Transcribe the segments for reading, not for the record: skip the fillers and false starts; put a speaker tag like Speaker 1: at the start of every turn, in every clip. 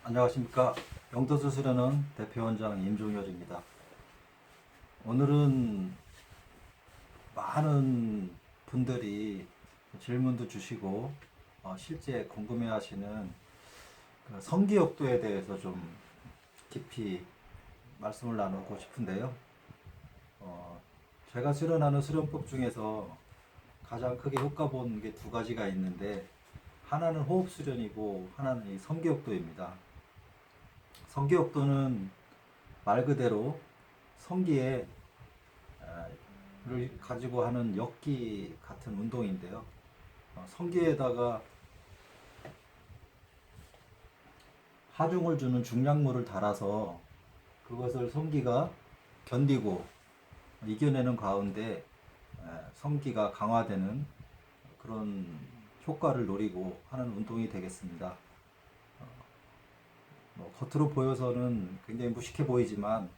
Speaker 1: 안녕하십니까. 영도수 수련원 대표원장 임종열입니다. 오늘은 많은 분들이 질문도 주시고 실제 궁금해하시는 그 성기역도에 대해서 좀 깊이 말씀을 나누고 싶은데요. 어, 제가 수련하는 수련법 중에서 가장 크게 효과 본 게 두 가지가 있는데, 하나는 호흡 수련이고 하나는 이 성기역도입니다. 성기역도는 말 그대로 성기에 를 가지고 하는 역기 같은 운동인데요. 성기에다가 하중을 주는 중량물을 달아서 그것을 성기가 견디고 이겨내는 가운데 성기가 강화되는 그런 효과를 노리고 하는 운동이 되겠습니다. 겉으로 보여서는 굉장히 무식해 보이지만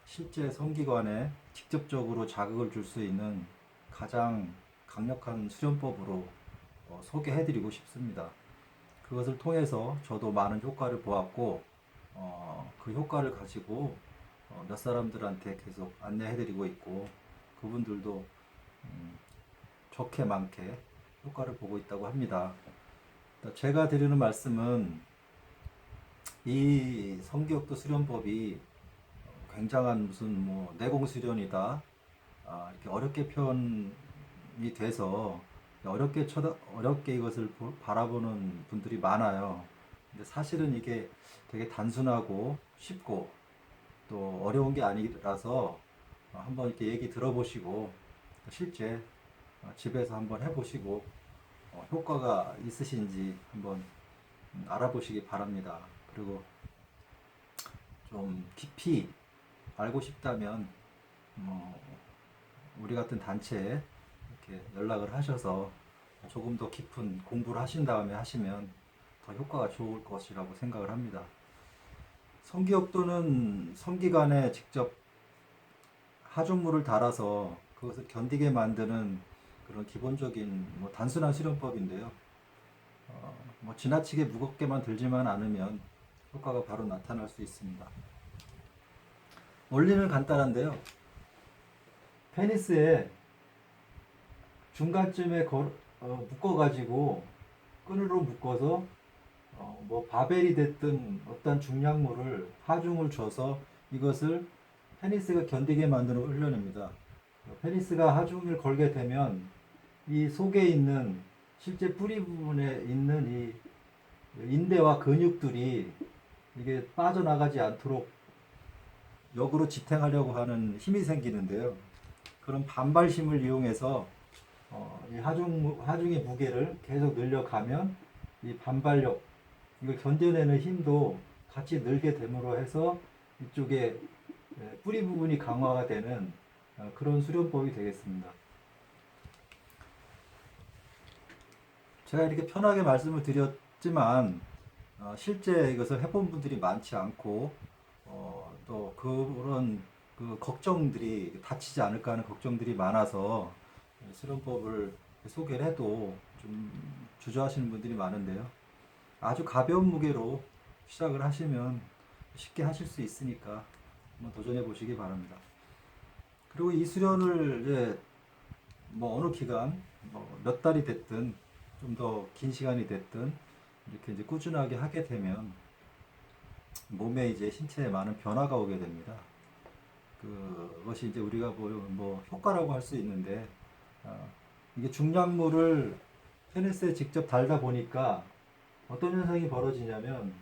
Speaker 1: 실제 성기관에 직접적으로 자극을 줄 수 있는 가장 강력한 수련법으로 소개해드리고 싶습니다. 그것을 통해서 저도 많은 효과를 보았고, 그 효과를 가지고 몇 사람들한테 계속 안내해드리고 있고, 그분들도 좋게 많게 효과를 보고 있다고 합니다. 제가 드리는 말씀은 이 성기역도 수련법이 굉장한 무슨 뭐 내공수련이다, 이렇게 어렵게 표현이 돼서 어렵게 이것을 바라보는 분들이 많아요. 근데 사실은 이게 되게 단순하고 쉽고 또 어려운 게 아니라서 한번 이렇게 얘기 들어보시고 실제 집에서 한번 해보시고 효과가 있으신지 한번 알아보시기 바랍니다. 그리고 좀 깊이 알고 싶다면 우리 같은 단체에 이렇게 연락을 하셔서 조금 더 깊은 공부를 하신 다음에 하시면 더 효과가 좋을 것이라고 생각을 합니다. 성기역도는 성기관에 직접 하중물을 달아서 그것을 견디게 만드는 그런 기본적인 단순한 수련법인데요. 지나치게 무겁게만 들지만 않으면 효과가 바로 나타날 수 있습니다. 원리는 간단한데요. 페니스에 중간쯤에 묶어가지고 끈으로 묶어서 바벨이 됐든 어떤 중량물을 하중을 줘서 이것을 페니스가 견디게 만드는 훈련입니다. 페니스가 하중을 걸게 되면 이 속에 있는 실제 뿌리 부분에 있는 이 인대와 근육들이 이게 빠져나가지 않도록 역으로 지탱하려고 하는 힘이 생기는데요. 그런 반발심을 이용해서 이 하중의 무게를 계속 늘려가면 이 반발력, 이걸 견뎌내는 힘도 같이 늘게 됨으로 해서 이쪽에 뿌리 부분이 강화가 되는 그런 수련법이 되겠습니다. 제가 이렇게 편하게 말씀을 드렸지만 실제 이것을 해본 분들이 많지 않고 또 그런 그 걱정들이 다치지 않을까 하는 걱정들이 많아서 수련법을 소개를 해도 좀 주저하시는 분들이 많은데요. 아주 가벼운 무게로 시작을 하시면 쉽게 하실 수 있으니까 한번 도전해 보시기 바랍니다. 그리고 이 수련을 이제 어느 기간 몇 달이 됐든 좀 더 긴 시간이 됐든 이렇게 이제 꾸준하게 하게 되면 몸에 이제 신체에 많은 변화가 오게 됩니다. 그것이 이제 우리가 효과라고 할 수 있는데, 이게 중량물을 테니스에 직접 달다 보니까 어떤 현상이 벌어지냐면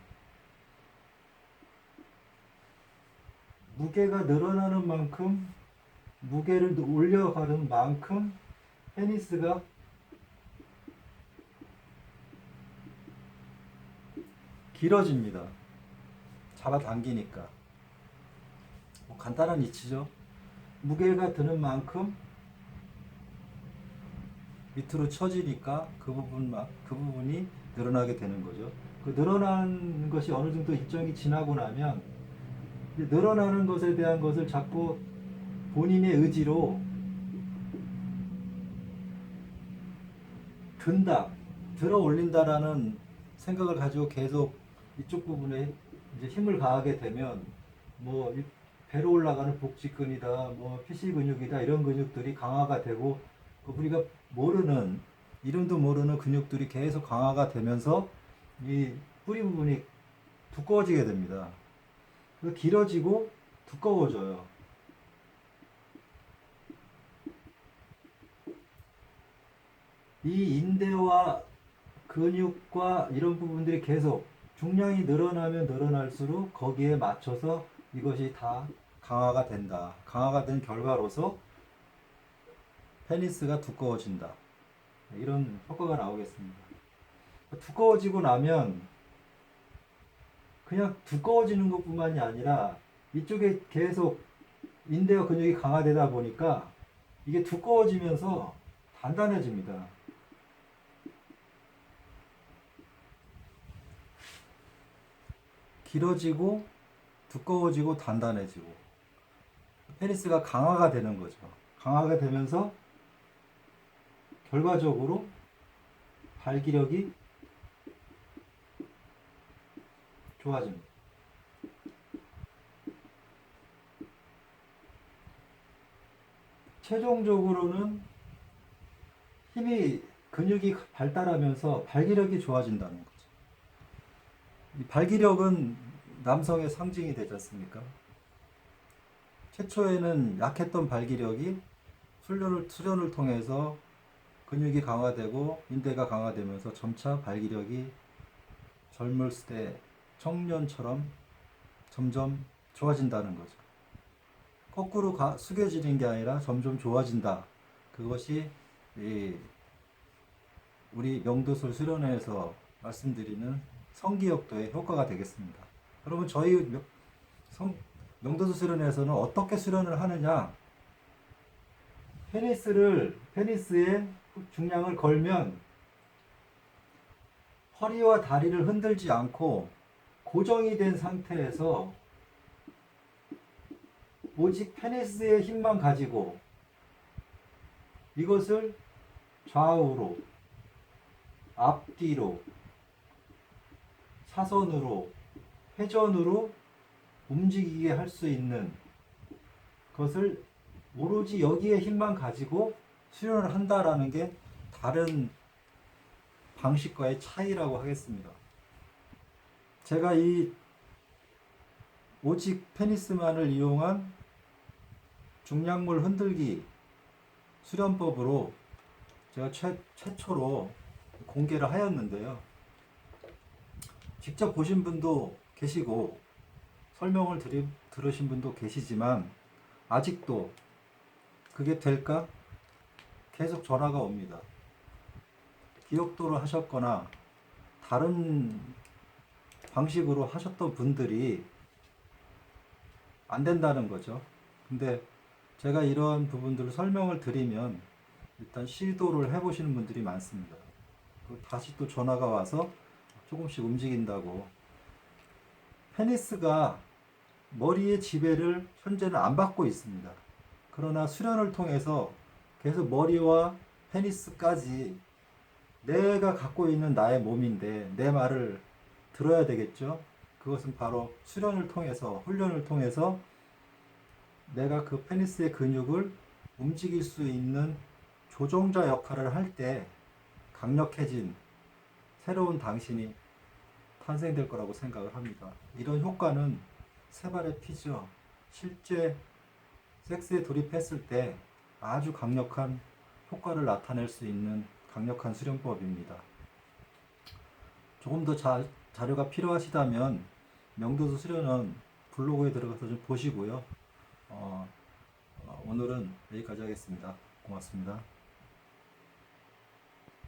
Speaker 1: 무게가 늘어나는 만큼, 무게를 올려가는 만큼 테니스가 길어집니다. 잡아당기니까. 간단한 이치죠. 무게가 드는 만큼 밑으로 처지니까 그 부분이 늘어나게 되는 거죠. 그 늘어난 것이 어느 정도 일정이 지나고 나면 늘어나는 것에 대한 것을 자꾸 본인의 의지로 들어 올린다라는 생각을 가지고 계속 이쪽 부분에 이제 힘을 가하게 되면 뭐 배로 올라가는 복직근이다, 뭐 피시 근육이다 이런 근육들이 강화가 되고 그 우리가 모르는 이름도 모르는 근육들이 계속 강화가 되면서 이 뿌리 부분이 두꺼워지게 됩니다. 그래서 길어지고 두꺼워져요. 이 인대와 근육과 이런 부분들이 계속 중량이 늘어나면 늘어날수록 거기에 맞춰서 이것이 다 강화가 된다. 강화가 된 결과로서 페니스가 두꺼워진다. 이런 효과가 나오겠습니다. 두꺼워지고 나면 그냥 두꺼워지는 것뿐만이 아니라 이쪽에 계속 인대와 근육이 강화되다 보니까 이게 두꺼워지면서 단단해집니다. 길어지고 두꺼워지고 단단해지고 페니스가 강화가 되는 거죠. 강화가 되면서 결과적으로 발기력이 좋아집니다. 최종적으로는 힘이 근육이 발달하면서 발기력이 좋아진다는 거죠. 이 발기력은 남성의 상징이 되지 않습니까? 최초에는 약했던 발기력이 수련을 통해서 근육이 강화되고 인대가 강화되면서 점차 발기력이 젊었을 때 청년처럼 점점 좋아진다는 거죠. 거꾸로 숙여지는 게 아니라 점점 좋아진다. 그것이 우리 명도술 수련회에서 말씀드리는 성기역도의 효과가 되겠습니다. 여러분 저희 명도술 수련회에서는 어떻게 수련을 하느냐? 페니스에 중량을 걸면 허리와 다리를 흔들지 않고 고정이 된 상태에서 오직 페니스의 힘만 가지고 이것을 좌우로, 앞뒤로, 사선으로, 회전으로 움직이게 할 수 있는 것을 오로지 여기에 힘만 가지고 수련을 한다라는 게 다른 방식과의 차이라고 하겠습니다. 제가 이 오직 페니스만을 이용한 중량물 흔들기 수련법으로 제가 최초로 공개를 하였는데요. 직접 보신 분도 계시고 설명을 들으신 분도 계시지만 아직도 그게 될까? 계속 전화가 옵니다. 기억도를 하셨거나 다른 방식으로 하셨던 분들이 안 된다는 거죠. 근데 제가 이런 부분들을 설명을 드리면 일단 시도를 해보시는 분들이 많습니다. 다시 또 전화가 와서 조금씩 움직인다고. 페니스가 머리의 지배를 현재는 안 받고 있습니다. 그러나 수련을 통해서 계속 머리와 페니스까지 내가 갖고 있는 나의 몸인데 내 말을 들어야 되겠죠. 그것은 바로 수련을 통해서, 훈련을 통해서 내가 그 페니스의 근육을 움직일 수 있는 조종자 역할을 할 때 강력해진 새로운 당신이 탄생될 거라고 생각을 합니다. 이런 효과는 세 발의 피죠. 실제 섹스에 돌입했을 때 아주 강력한 효과를 나타낼 수 있는 강력한 수련법입니다. 조금 더 자료가 필요하시다면 명도수 수련원 블로그에 들어가서 좀 보시고요. 오늘은 여기까지 하겠습니다. 고맙습니다.